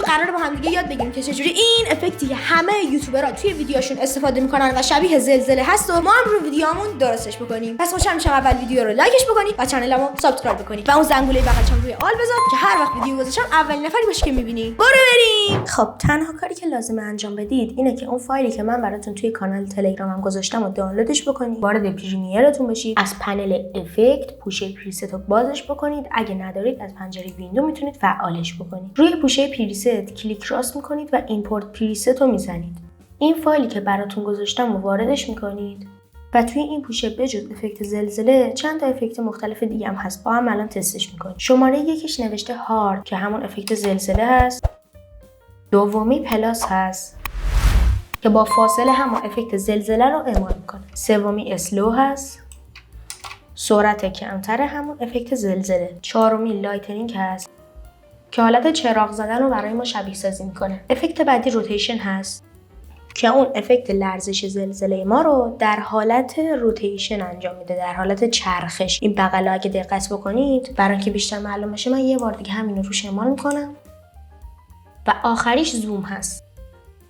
قراره با هم دیگه یاد بگیریم که چجوری این افکتی که همه یوتیوبرها توی ویدیوهاشون استفاده میکنن و شبیه زلزله هست و ما هم رو ویدیومون درستش بکنیم. پس خوشحال میشم اول ویدیو رو لایکش بکنید و کانالمو سابسکرایب بکنید و اون زنگوله بغلش روی آل بذار که هر وقت ویدیو گذاشتم اولین نفری باشی که میبینی. برو بریم. خب تنها کاری که لازمه انجام بدید اینه که اون فایلی که من براتون توی کانال تلگرامم گذاشتم و دانلودش بکنید، وارد پریمیرتون بشید، از پنل افکت پوشه پریست رو بازش بکنید. اگه ندارید از پنجره ویندو میتونید فعالش بکنید. روی پوشه پریست کلیک راست میکنید و ایمپورت پریست رو میزنید. این فایلی که براتون گذاشتم رو واردش میکنید و توی این پوشه بجز افکت زلزله چند تا افکت مختلف دیگه هم هست. با هم الان تستش میکنیم. شماره یکیش نوشته هارد که همون افکت زلزله هست. دومی پلاس هست که با فاصله همون افکت زلزله رو اعمال میکنه. سومی اسلو هست، سرعت کمتر همون افکت زلزله. چهارمی لایتنینگ هست که حالت چراغ زدن رو برای ما شبیه سازی میکنه. افکت بعدی روتیشن هست که اون افکت لرزش زلزله ما رو در حالت روتیشن انجام میده، در حالت چرخش. این بغلا اگه دقت بکنید برای اینکه بیشتر معلوم بشه من یه بار دیگه همین رو روش اعمال میکنم. و آخریش زوم هست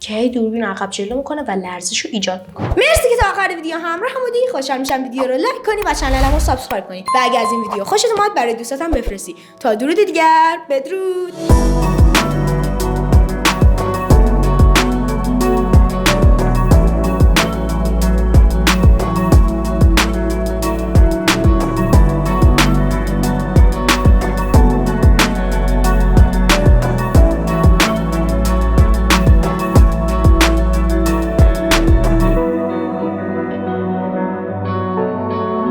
که هی دوربین عقب جلو میکنه و لرزش رو ایجاد میکنه. مرسی که تا آخر ویدیو همراه بودی. خوشحال میشم ویدیو رو لایک کنی و کانالمو سابسکرایب کنی و اگه از این ویدیو خوشت اومد برای دوستاتم بفرستی. تا درود دیگر، بدرود.